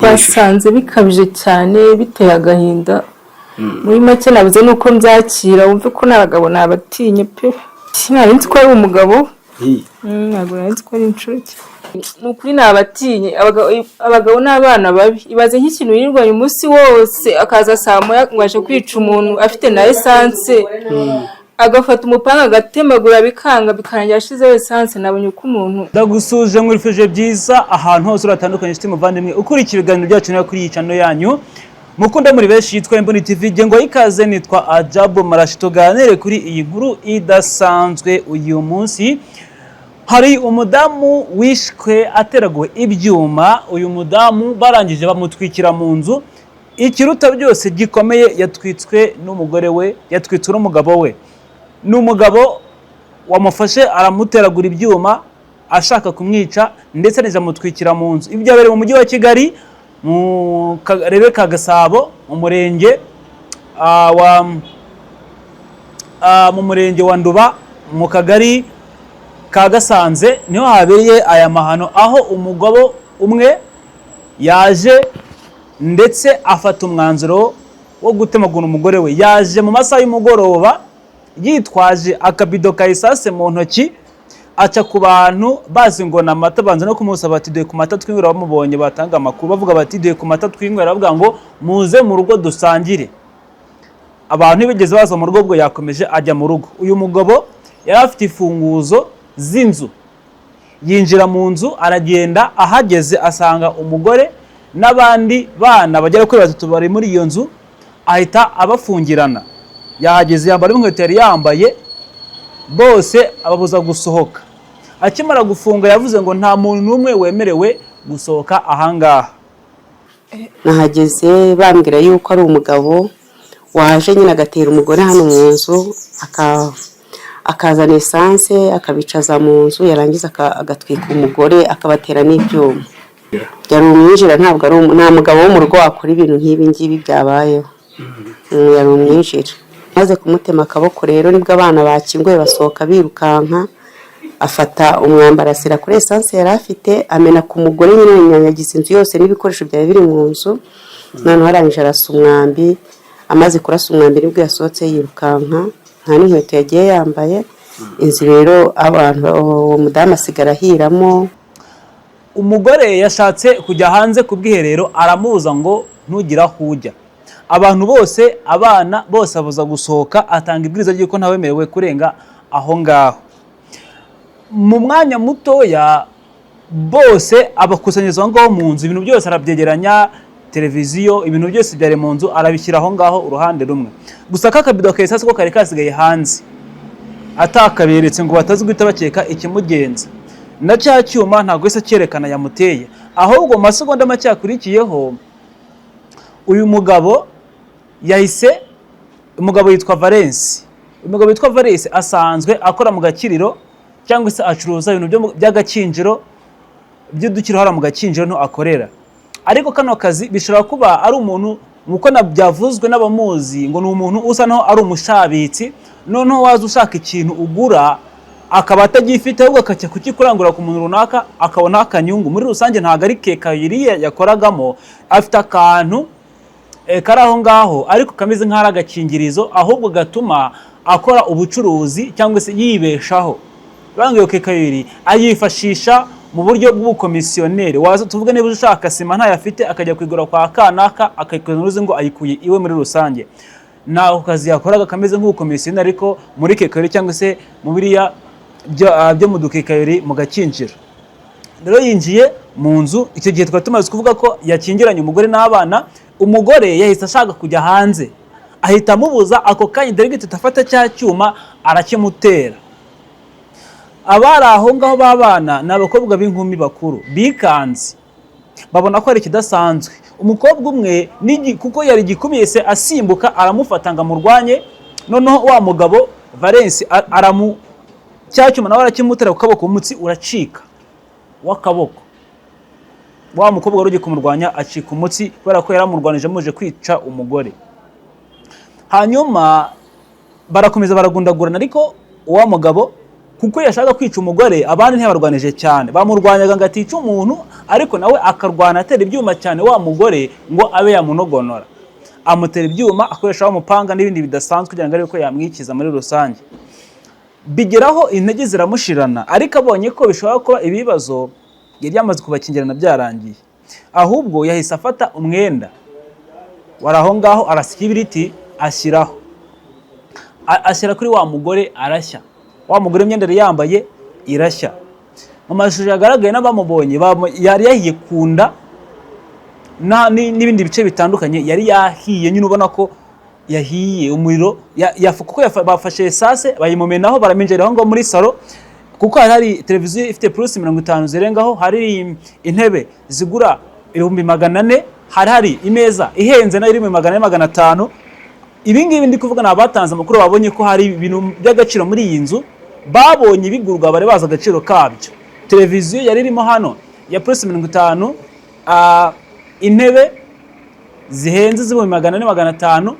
basanze bikabije cyane biteye agahinda muri make nabuze nuko mbyakira wumve ko n'abagabo nabatinye pe sinari nzi ko ari umugabo ntabwo nari nzi ko ari inshuti nukuri nabatinye abagabo n'abana babi ibaze nk'ikintu yirirwanya umunsi wose akaza saa moya ngo aje kwica umuntu afite na essence agafata umupanga agatemagura bikanga bikarangira ashizeho essence nabonye uko umuntu ndagusuje mwifuje byiza ahantu hose uratandukanye inshuti muvandimwe ukurikira ibiganiro byacu no kuri iyi channel yanyu mukunda muri benshi yitwa Imboni TV gengo ikaze nitwa Ajabu Marashi tuganire kuri iyi nkuru idasanzwe uyu munsi. Hari umudamu wishwe ateraguwe ibyuma, uyu mudamu barangije bamutwikira mu nzu, ikiruta byose gikomeye yatwitswe n'umugore we, yatwitswe n'umugabo we. N'umugabo wamufashe aramuteragura ibyuma ashaka kumwica ndetse neza mutwikira mu nzu. Ibyo byabereye mu mujyi wa Kigali mu karere ka Gasabo mu murenge wa Nduba mu kagari ka Gasanze niho habereye aya mahano, aho umugabo umwe yaje ndetse afata umwanzuro wo gutemagura umugore we. Yaje mu masaha y'umugoroba yitwaje akabido ka isase mu ntoki, aca ku bantu bazi ngo na mata, banza no kumusaba ati duye ku mata twinywera. Bamubonye batanga amakuru bavuga bati duye ku mata twinywera, bavuga ngo muze mu rugo dusangire. Abantu bigeze baza mu rugo, bwo yakomeje ajya mu rugo. Uyu mugabo yari afite ifunguzo z'inzu, yinjira mu nzu aragenda, ahageze asanga umugore n'abandi bana bagera kuri batatu bari muri iyo nzu, ahita abafungirana. Yahageze yambara inkweto yari yambaye, bose ababuza gusohoka. Akimara gufunga yavuze ngo nta muntu n'umwe wemerewe gusohoka ahangaha. Nahageze bambwira yuko ari umugabo waje nyine agatera umugore hano mu nzu, akazana essence akabicaza mu nzu, yarangiza agatwika umugore akabatera n'ibyuma. Yari umwinjira, ntabwo ari nta mugabo wo mu rugo wakora ibintu nk'ibi ngibi byabayeho. Yari umwinjira. Maze kumutema akaboko rero nibwo abana bakingoye basohoka birukanka, afata umwambaro asira kuri essence yari afite, amena ku mugore nyine, yanyagiza inzu yose n'ibikoresho byari biri mu nzu. None arangije arasa umwambi, amaze kurasa umwambi nibwo yasohotse yirukanka, nta n'inkweto yagiye yambaye. Inzu rero abantu uwo mudamu asigara ahiramo. Umugore yashatse kujya hanze ku bwiherero, aramubuza ngo ntugira aho ujya. Abantu bose, abana bose abuza gusohoka, atanga ibwiriza ry'uko ntawemerewe kurenga aho ngaho. Mu mwanya mutoya bose abakusanyiriza aho ngaho mu nzu, ibintu byose arabyegeranya, televiziyo, ibintu byose byari mu nzu arabishyira aho ngaho uruhande rumwe. Gusa kakabido ka isase ko kari kasigaye hanze, atakaberetse ngo batazi guhita bakeka ikimugenza. Na cya cyuma ntabwo wese cyerekana yamuteye, ahubwo mu masegonda make yakurikiyeho uyu mugabo yahise, umugabo yitwa Valence. Umugabo yitwa Valence asanzwe akora mu Gakiriro, cyangwa se acuruza ibintu by'agakinjiro, by'udukiro hara mu Gakinjiro no akorera. Ariko kano kazi bishobora kuba ari umuntu nkuko nabyavuzwe n'abamuzi ngo ni umuntu usa naho ari umushabitsi, noneho waza ushaka ikintu ugura akaba atagifite, ahubwo akajya kukikurangura ku muntu runaka akabona akanyungu. Muri rusange ntago ari kekayiriye yakoragamo, afite akantu kari aho ngaho ariko kameze nk'ari agakingirizo, ahubwo gatuma akora ubucuruzi cyangwa se yibeshaho. Bangiye kekayiri ayifashisha mu buryo bw'ubukomisiyoneri. Waza tuvuge niba ushaka sima ntayafite akajya kwigura kwa kanaka akayikoza uruzi ngo ayikuye iwe. Muri rusange naho kazi yakoraga kameze nk'ubukomisiyoneri, ariko muri kekayiri cyangwa se mu biriya byo mu dukekayiri mu Gakinjiro. Rero yinjiye mu nzu, icyo gihe twari tumaze kuvuga ko yakingiranye umugore n'abana. Umugore yahise ashaka kujya hanze, ahita amubuza ako kanya, direct afata cya cyuma arakimutera. Abari aho ngaho babana ni abakobwa b'inkumi bakuru bikanze, babona ko ari kidasanzwe. Umukobwa umwe kuko yari gikumiye se asimbuka aramufata ngo amurwanye, noneho wa mugabo Valence cya cyuma nawe arakimutera ku kaboko, umutsi uracika w'akaboko. Wa mukobwa wari ugiye kumurwanya acika umutsi kubera ko yaramurwanije amuje kwica umugore. Hanyuma barakomeza baragundagurana, ariko wa mugabo kuko yashaka kwica umugore abandi ntiyabarwanije cyane, bamurwanyaga ngo atica umuntu, ariko nawe akarwana atera ibyuma cyane wa mugore ngo abe yamunogonora, amutera ibyuma akoresha umupanga n'ibindi bidasanzwe kugira ngo arebe ko yamwikiza muri rusange. Bigeraho intege ziramushirana, ariko abonye ko bishobora kuba ibibazo yari yamaze kubakingirana byarangiye, ahubwo yahise afata umwenda wari aho ngaho arasya ibiriti ashyiraho, ashyira kuri wa mugore arashya, wa mugore imyenda yari yambaye irashya. Mu mashusho yagaragaye n'abamubonye yari yahiye kunda n'ibindi bice bitandukanye, yari yahiye nyine ubona ko yahiye umuriro, kuko bafashe esase bayimumenaho baraminjiraho ngo muri salo, kuko hari televiziyo ifite purusi 50 zirengaho, hari intebe zigura 400,000, hari imeza ihenze nayo iri 400-500. Ibi ngibi ndi kuvuga ni abatanze amakuru babonye ko hari ibintu by'agaciro muri iyi nzu, babonye bigurwa bari bazi agaciro kabyo. Televiziyo yari irimo hano ya purusi 50, intebe zihenze z'ibihumbi 400-500,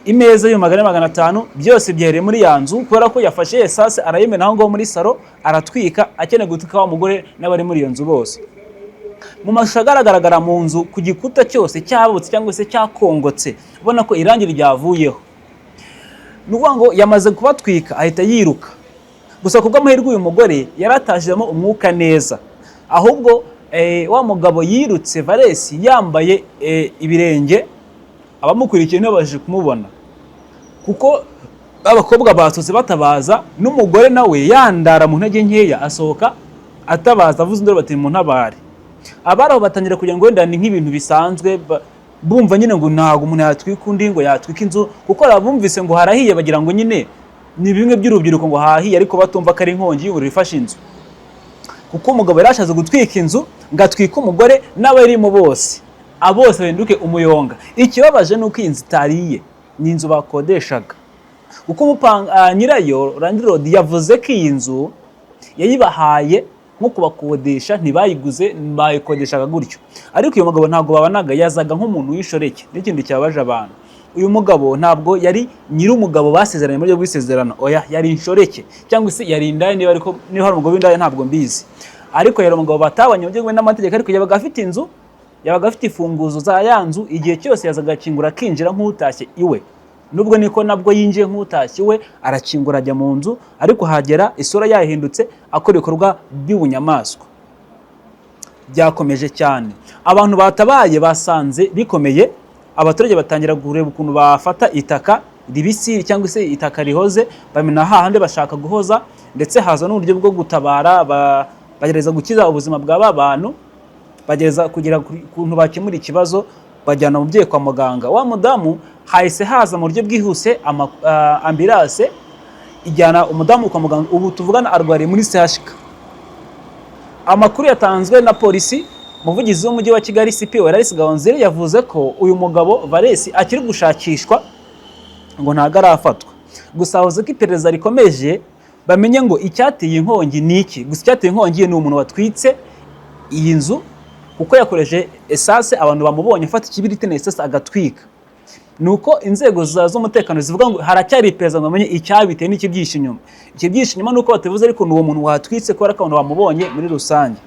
imeza y'ibihumbi 400-500, byose byahereye muri ya nzu, kubera ko yafashe esase arayimenaho ngo muri salo aratwika, akeneye gutwika wa mugore n'abari muri iyo nzu bose. Mu mashusho agaragara mu nzu ku gikuta cyose cyabutse cyangwa se cyakongotse, ubona ko irangi ryavuyeho. Nuvuga ngo yamaze kubatwika ahita yiruka. Gusa kubwo amahirwe uyu mugore yaratashijemo umwuka neza, ahubwo wa mugabo yirutse Valesi yambaye ibirenge, abamukurikiye ntibabashije kumubona kuko abakobwa batutse batabaza, n'umugore nawe yandara mu ntege nkeya asohoka atabaza avuze induru bati mu ntabare. Abaraho batangira kugira ngo wenda ni nk'ibintu bisanzwe, bumva nyine ngo ntago umuntu yatwika undi ngo yatwika inzu, kuko abumvise ngo harahiye bagira ngo nyine ni bimwe by'urubyiruko ngo hahiye, ariko batumva ko ari inkongi y'umuriro ifashe inzu, kuko umugabo yarashaze gutwika inzu ngo atwike umugore n'abarimo bose, abose bahinduke umuyonga. Ikibabaje nuko iyi nzu itariye, ni inzu bakodeshaga, kuko nyirayo Landlord yavuze ko iyi nzu yayibahaye nko kubakodesha, ntibayiguze, bayikodeshaga gutyo. Ariko uyu mugabo ntabwo babanaga, yazaga nk'umuntu w'inshoreke. N'ikindi cyabaje abantu, uyu mugabo ntabwo yari nyir'umugabo basezeranye muri byo bwisezerano, oya, yari inshoreke cyangwa se yari indaya, niba hari umugabo w'indaya ntabwo mbizi, ariko yari umugabo batabanye mu buryo n'amategeko, ariko yabaga afite inzu, yabaga afite imfunguzo za ya nzu, igihe cyose yazaga akingura akinjira nk'utashye iwe. Nubwo niko nabwo yinjiye nk'utashye iwe, arakingura ajya mu nzu, ariko hagera isura yahindutse, akora ibikorwa by'ubunyamaswa. Byakomeje cyane, abantu batabaye basanze bikomeye, abaturage batangira kureba ukuntu bafata itaka ribisi cyangwa se itaka rihoze, bamena hahandi bashaka guhoza, ndetse haza n'uburyo bwo gutabara, bagereza gukiza ubuzima bw'aba bantu, bagereza kugira ukuntu bakemura ikibazo, bajyana umubyeyi kwa muganga. Wa mudamu hahise haza mu buryo bwihuse ambulance ijyana umudamu kwa muganga, ubu tuvugana arwariye muri CHK. Amakuru yatanzwe na polisi, umuvugizi w'umujyi wa Kigali CP Wallace Gahonzire yavuze ko uyu mugabo Valesi akiri gushakishwa, ngo ntago arafatwa. Gusa avuze ko iperereza rikomeje, bamenye ngo icyateye inkongi ni iki. Gusa icyateye inkongi ni umuntu watwitse iyi nzu, kuko yakoresheje esase, abantu bamubonye afata ikibiriti na esase agatwika. Nuko inzego z'umutekano zivuga ngo haracyari iperereza ngo bamenye icyabiteye n'ikibyishe inyuma. Ikibyishe inyuma nuko batavuze, ariko ni uwo muntu watwitse kubera ko abantu bamubonye muri rusange.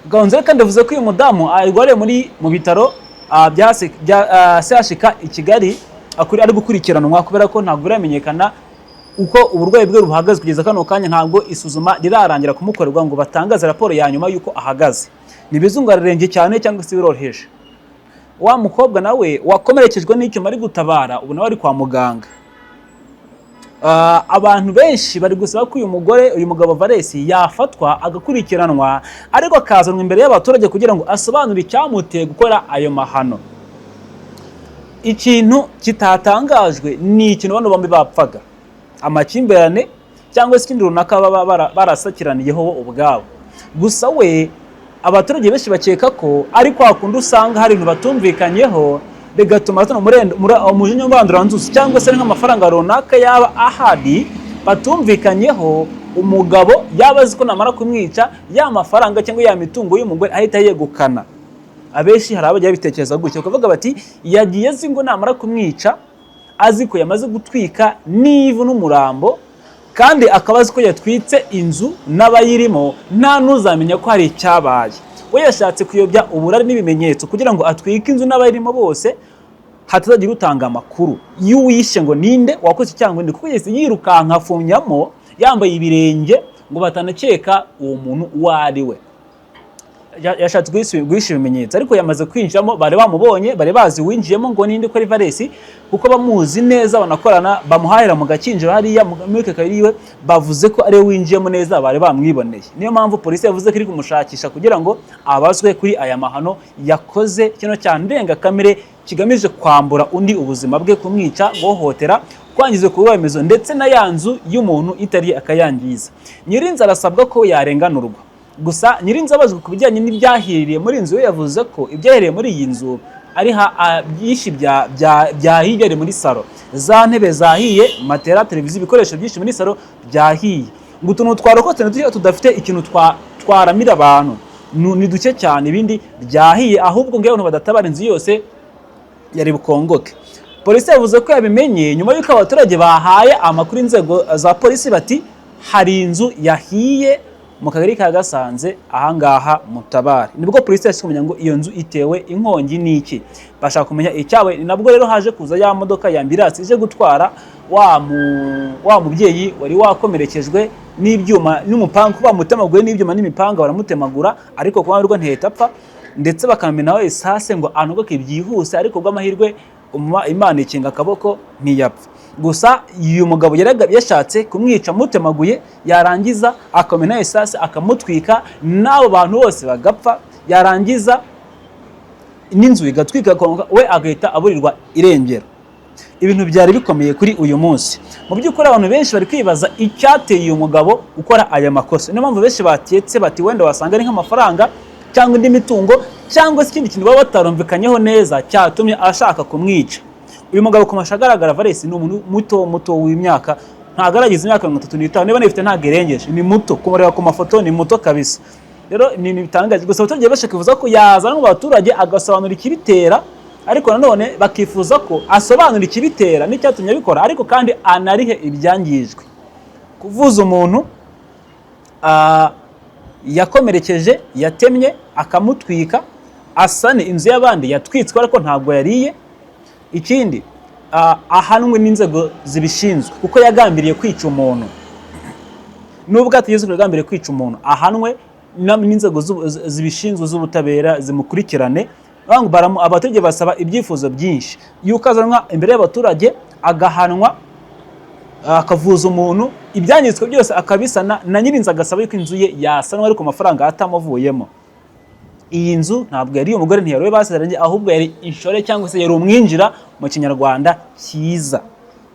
Gahonzire kandi avuze ko uyu mudamu arwariye mu bitaro bya CHK i Kigali, ari gukurikiranwa kubera ko ntabwo biramenyekana uko uburwayi bwe buhagaze kugeza kano kanya. Ntabwo isuzuma rirarangira kumukorerwa ngo batangaze raporo ya nyuma yuko ahagaze. Nibizungararenge cyane cyangwa se biroroheje. Wa mukobwa nawe wakomerekejwe n'icyuma ari gutabara, ubu nawe ari kwa muganga. Abantu benshi bari gusaba ko uyu mugabo Valesi yafatwa agakurikiranwa, ariko akazanwa imbere y'abaturage kugira ngo asobanure icyamuteye gukora ayo mahano. Ikintu kitatangajwe ni ikintu bano bombi bapfaga, amakimbirane cyangwa se ikindi runaka baba barasakiraniyeho ubwabo. Gusa we abaturage benshi bakeka ko ari kwa kundi usanga hari ibintu batumvikanyeho, bigatuma umujinya w'umwanduranzuzi cyangwa se nk'amafaranga runaka yaba ahari batumvikanyeho, umugabo yaba azi ko namara kumwica ya mafaranga cyangwa ya mitungo y'umugore ahita yegukana. Abenshi hari abajya bitekereza gutyo, bakavuga bati yagiye azi ngo namara kumwica, azi ko yamaze gutwika n'ivu n'umurambo, kandi akaba azi ko yatwitse inzu n'abayirimo nta n'uzamenya ko hari icyabaye. We yashatse kuyobya uburari n'ibimenyetso kugira ngo atwike inzu n'abayirimo bose, hatazagira utanga amakuru y'uwishe ngo ninde wakoze cyangwa ndi, kuko yese yirukanka afunyamo yambaye ibirenge ngo batanakeka uwo muntu uwo ari we. Yashatse guhisha ibimenyetso, ariko yamaze kwinjiramo bari bamubonye, bari bazi winjiyemo ngo ninde ko ari Valens, kuko bamuzi neza, banakorana, bamuhahira mu gakinjiro hariya muri kakariwe, bavuze ko ari we winjiyemo neza, bari bamwiboneye. Niyo mpamvu polisi yavuze ko iri kumushakisha kugira ngo abazwe kuri aya mahano yakoze kino cya ndengakamere kigamije kwambura undi ubuzima bwe, kumwica, guhohotera, kwangiza ku remezo ndetse na ya nzu y'umuntu itari akayangiza. Nyirinzu arasabwa ko yarenganurwa. Gusa Nyirinzu abazwe ku bijyanye n'ibyahiriye muri inzu, we yavuze ko ibyahereye muri iyi nzu ari byinshi byahiye muri salo. Za ntebe zahiye, matera, televiziyo, ibikoresho byinshi muri salo byahiye. Ngo utuntu twarokotse n'utuyo tudafite ikintu twaramira abantu ni duke cyane, ibindi byahiye, ahubwo ngo abantu badatabara inzu yose yari bukongoke. Polisi yavuze ko yabimenye nyuma y'uko abaturage bahaye amakuru inzego za polisi bati hari inzu yahiye mu kagari ka Gasanze ahangaha Mutabare. Nibwo polisi yashaka kumenya ngo iyo nzu itewe inkongi niki, bashaka kumenya icyawe. Nabwo rero haje kuza ya modoka ya ambulance ije gutwara wa mubyeyi wari wakomerekejwe n'ibyuma n'umupanga, bamutemaguye n'ibyuma n'imipanga baramutemagura, ariko kwa rwo ntihitapfa, ndetse bakamenaho esase ngo anogoke byihuse, ariko bw'amahirwe Imana ikinga akaboko ntiyapfa. Gusa uyu mugabo yashatse kumwica mutemaguye, yarangiza akamena esase akamutwika, n'abo bantu bose bagapfa, yarangiza n'inzu igatwika, we agahita aburirwa irengero. Ibintu byari bikomeye kuri uyu munsi. Mu by'ukuri abantu benshi bari kwibaza icyateye uyu mugabo gukora aya makosa. Niyo mpamvu benshi batetse bati wenda wasanga ari nk'amafaranga cyangwa indi mitungo cyangwa se ikindi kintu baba batarumvikanyeho neza cyatumye ashaka kumwica. Uyu mugabo ku mashagaragara Valens ni umuntu muto w'imyaka, ntagaragiza imyaka 35, niba nifite ntagerengeje, ni muto, kumureba ku mafoto ni muto kabisa. Rero ni bitangaje. Gusa abaturage bashaka kuvuza ko yazana mu baturage agasobanura ikibitera, ariko nanone bakifuza ko asobanura ikibitera n'icyatumye abikora, ariko kandi anarihe ibyangijwe. Kuvuza umuntu yakomerekeje, yatemye, akamutwika, asane inzu y'abandi yatwitswe ariko ntabwo yariye. Ikindi ahanwe n'inzego zibishinzwe kuko yagambiriye kwica umuntu. Nubwo atigeze kugambiriye kwica umuntu, ahanwe n'inzego zibishinzwe z'ubutabera zimukurikirane. Abaturage basaba ibyifuzo byinshi yuko azanwa imbere y'abaturage, agahanwa, akavuza umuntu, ibyangitswe byose akabisana, na Nyirinzu agasaba yuko inzu ye yasanwa ariko amafaranga atamuvuyemo. Iyi nzu ntabwo yari umugore, ntiyarowe basezeranye, ahubwo yari inshore cyangwa se yari umwinjira mu kinyarwanda cyiza.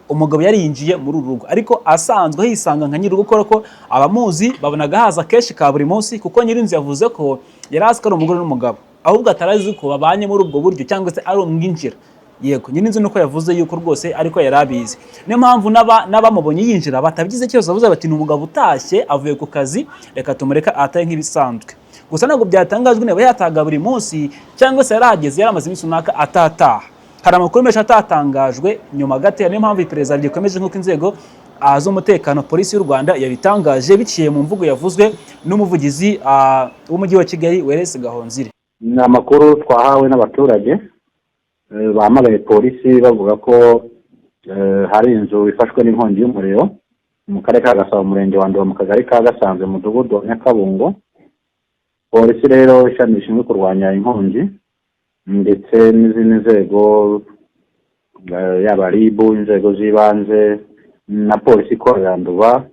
Umugabo yari yinjiye muri uru rugo, ariko asanzwe hisanga nka nyiri gukora ko abamuzi babonaga haza kenshi ka buri munsi, kuko Nyirinzu yavuze ko yari azi ko ari umugore n'umugabo, ahubwo atarazi ko babanye muri ubwo buryo cyangwa se ari umwinjira. Yego, Nyirinzu nuko yavuze yuko rwose ariko yarabizi. Niyo mpamvu n'abamubonye yinjira batabigize cyose, bavuze bati ni umugabo utashye avuye ku kazi, reka tumureka ataye nk'ibisanzwe. Gusa ntabwo byatangajwe niba yataga buri munsi cyangwa se yarahageze yaramaze iminsi runaka atataha. Hari amakuru menshi atatangajwe nyuma gato. Niyo mpamvu iperereza rikomeje nk'uko inzego z'umutekano polisi y'u Rwanda yabitangaje biciye mu mvugo yavuzwe n'umuvugizi w'umujyi wa Kigali Welles Gahonzire. Ni amakuru twahawe n'abaturage bahamagaye polisi bavuga ko hari inzu ifashwe n'inkongi y'umuriro mu karere ka Gasabo, umurenge wa Ndora, mu kagari ka Gasanze, mu mudugudu wa Nyakabungo. Polisi rero ishami rishinzwe kurwanya inkongi ndetse n'izindi nzego yaba RIB, inzego z'ibanze na polisi ikorera Nduba,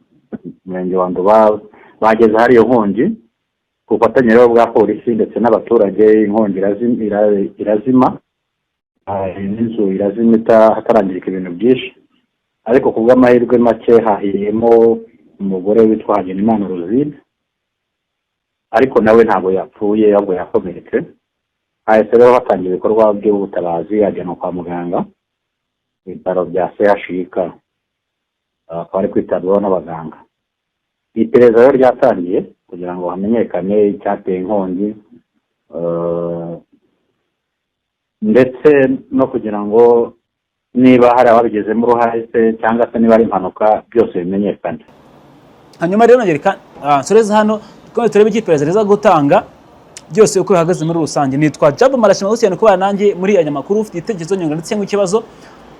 umurenge wa Nduba, bageze hari iyo nkongi ku bufatanye rero bwa polisi ndetse n'abaturage. Inkongi irazima, inzu irazimita hatarangirika ibintu byinshi, ariko ku bw'amahirwe make hahiriyemo umugore witwa Hagenimana Rosine, ariko nawe ntabwo yapfuye, ahubwo yakomeretse. Hahise rero hatangiye ibikorwa by'ubutabazi, ajyanwa kwa muganga, ibitaro bya CHUK, akaba ari kwitabwaho n'abaganga. Iperereza rero ryatangiye kugira ngo hamenyekane icyateye inkongi, ndetse no kugira ngo niba hari ababigezemo uruhare se cyangwa se niba ari impanuka byose bimenyekane. hanyuma rero ngereka soreza hano twese turebe ikipereza reza gutanga byose uko bihagaze muri rusange. Nitwa Jabo Marashima cyane kuba nanjye muri aya makuru. Ufite igitekerezo nyunga ndetse cyangwa ikibazo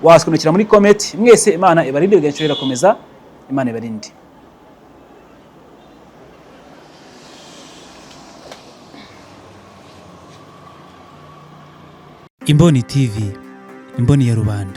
waskunukira muri comment. Mwese Imana ibarinde bigenshi birakomeza. Imana ibarinde. Imboni TV, imboni ya rubanda.